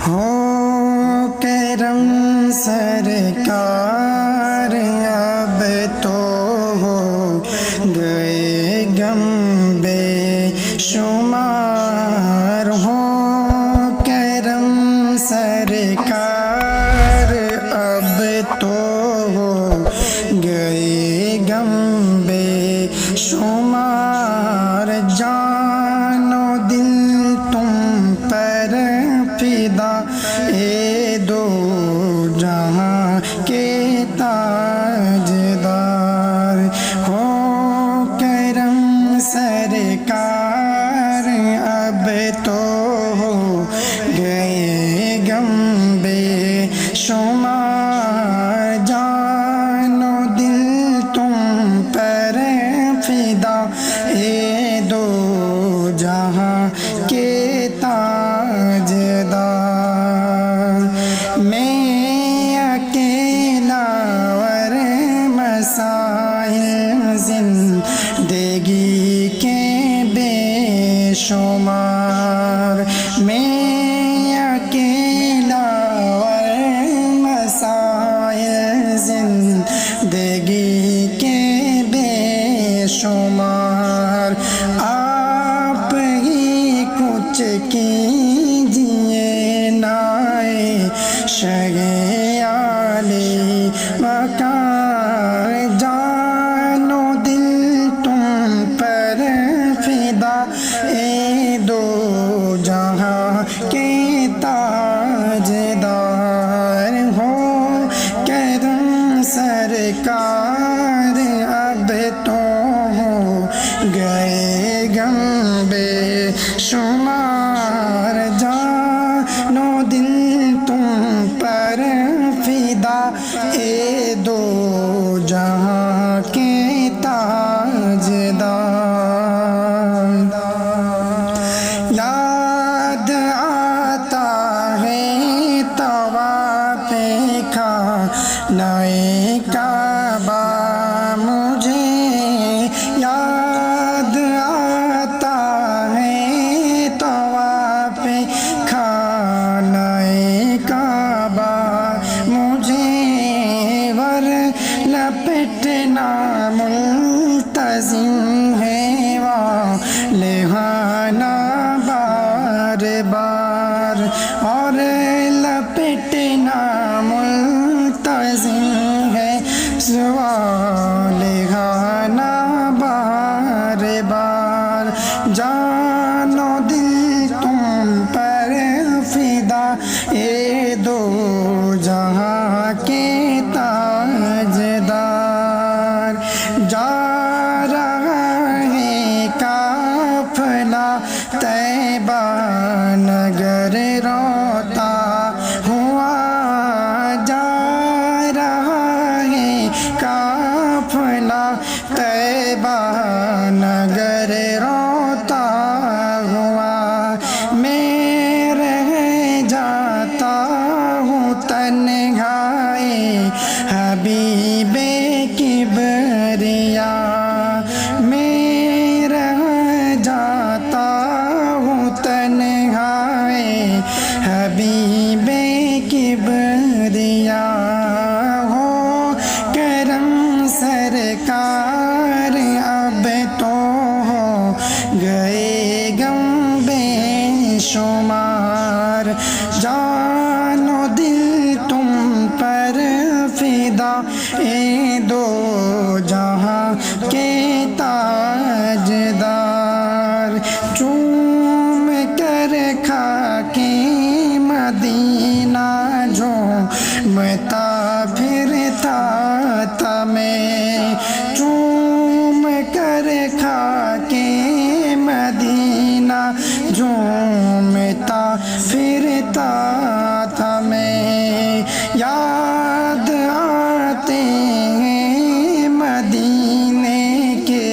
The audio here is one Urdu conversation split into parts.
ہو کرم سرکار اب تو ہو گئے غم بے شمار، ہو کرم سرکار اب تو ہو گئے غم بے شمار، جان و دل تم پر فدا اے دو جہاں کے تاجدار، ہو کرم سرکار اب تو ہو گئے غم بے شمار، جان و دل تم پر فدا اے دو جہاں کے تاجدار، میں اکیلا اور مسائل زندگی کے بے شمار، میں اکیلا اور مسائل زندگی کے بے شمار، آپ ہی کچھ کیجئے نائے شہ عالی وقار، جان و دل تم پر فدا اے دو جہاں کے تاجدار، ہو کرم سرکار اب تو ہو گئے غم بے شمار، جان و دل تم پر فدا اے دو جہاں کے تاجدار، یاد آتا ہے طواف خانہ کعبہ مجھے، یاد آتا ہے طواف خانہ کعبہ مجھے، لپٹنا ملتزم ہے لہانا بار بار، اور لپٹنا ملتزم ہے لہانا بار بار، جان و دل تم پر فدا اے دو جہاں کے تاجدار، جا رہا ہے قافلہ طیبہ نگر روتا ہوا، جا رہا ہے قافلہ طیبہ نگر روتا ہوا، میں رہ جاتا ہوں تنہائی حبیب کبریا، میں رہ جاتا ہوں تنہائی حبیب کبریا، ہو کرم سرکار اب تو ہو گئے غم بے شمار، جان و دل تم پر فدا اے دو جہاں کے تاجدار، چوم کر خاک مدینہ جھومتا پھرتا تھا میں، چوم کر خاک مدینہ جھومتا پھرتا تھا میں، یاد آتے ہیں مدینے کے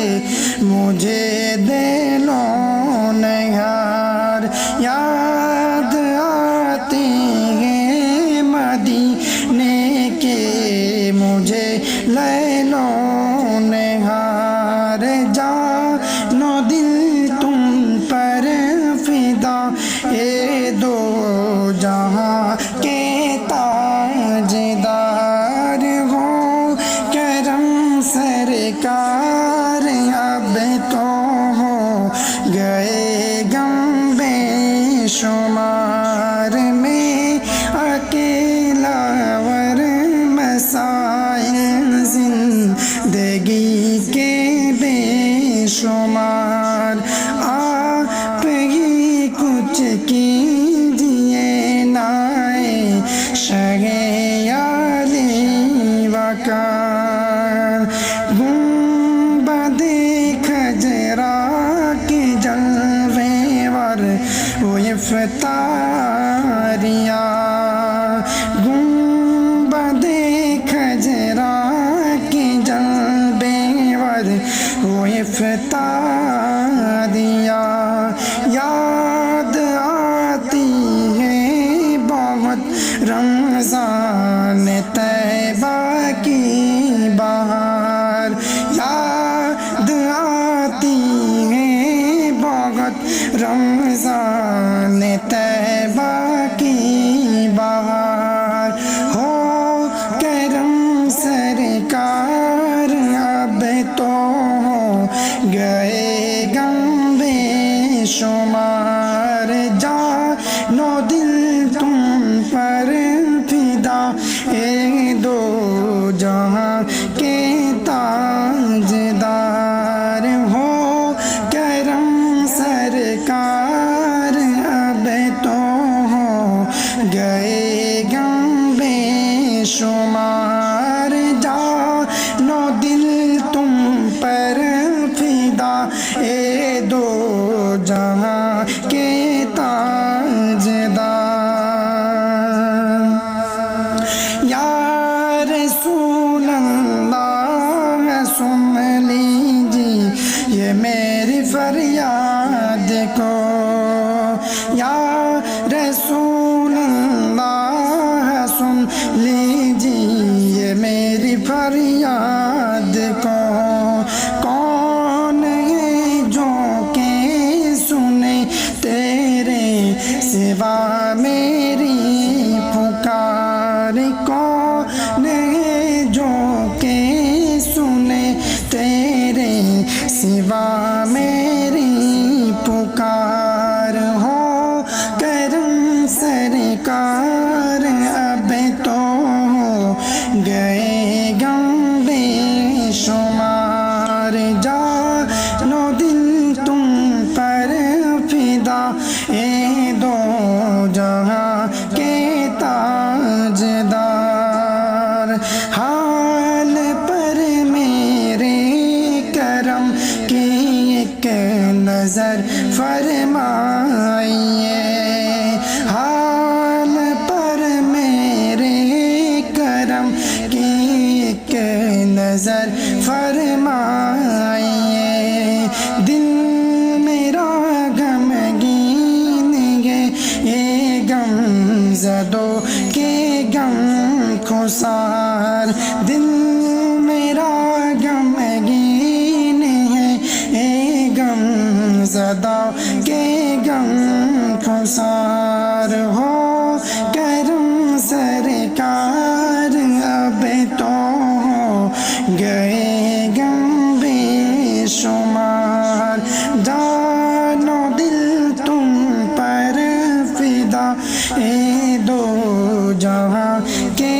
مجھے دل و نگار، یاد آتے ہیں مدینے کے مجھے لیل و نہار، جان و دل تم پر فدا اے دو جہاں شمار آپ ہی کچھ کیجئے نائے شہ علی وقار گنبد خجرا کے جلوے ور وہ افطاریاں گنبد خجرا کے جلوے ور وہ افطاریاں یاد آتی ہے بہت رمضان طیبہ کی بہار یاد آتی ہے بہت رمضان طیبہ کی بہار ہو کرم سرکار اب تو ہو گئے غم بے شمار جانو دل تم پر فدا اے دو جہاں کے تاجدار ہو کرم سرکار اب تو ہو گئے غم بے شمار جانو دل تم پر فدا اے دو جہاں کے تاجدار یا رسول اللہ سن لیجیے یہ میری فریاد کو یا رسول اللہ سن لیجیے میری فریاد کو کون ہے جو کہ سنے تیرے سوا میری پکار کون ہے جو کہ سنے تیرے سوا میری پکار ہو کرم سرکار اب تو ہو گئے غم بے شمار جانو دل تم پر فدا اے دو جہاں کے تاجدار حال پر میرے کرم کی ایک نظر فرمائیے حال پر میرے کرم کی ایک نظر فرمائیے دل میرا غمگین ہے یہ غم زدوں کے غم خسار دل میرا غمگین ہے یہ غم زدہ کے غم خسار ہو کرم سرکار اب تو ہو گئے غم بے شمار جانو دل تم پر فدا اے دو جہاں کے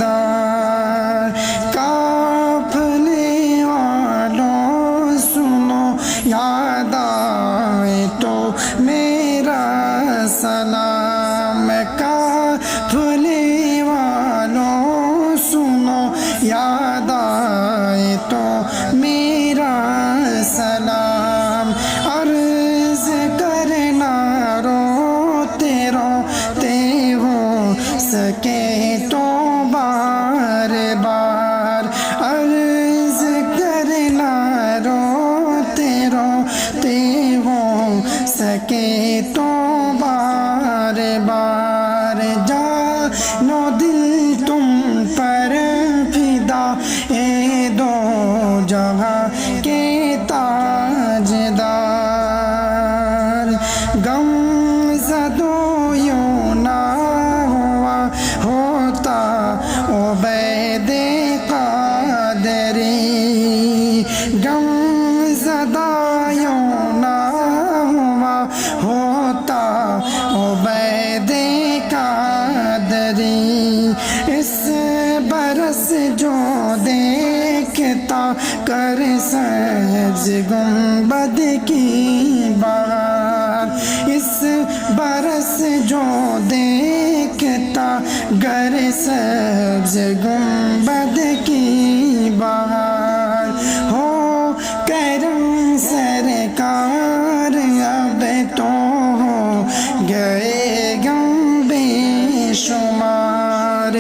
تاجدار قافلے والوں سنو یاد آئے تو میرا سلام قافلے والوں سنو یاد آئے تو میرا سلام عرض کرنا روتے روتے ہو سکے تو بار بار عرض کرنا روتے روتے ہو سکے تو بار بار جانو دل تم پر فدا اے دو جہاں کے تاجدار غم زدوں یوں نہ ہوا ہوتا عبید قادری غم زدہ یوں نہ ہوا ہوتا عبید قادری گر سبز گنبد کی بہار، اس برس جو دیکھتا گر سبز گنبد کی بہار، ہو کرم سرکار اب تو ہو گئے غم بے شمار۔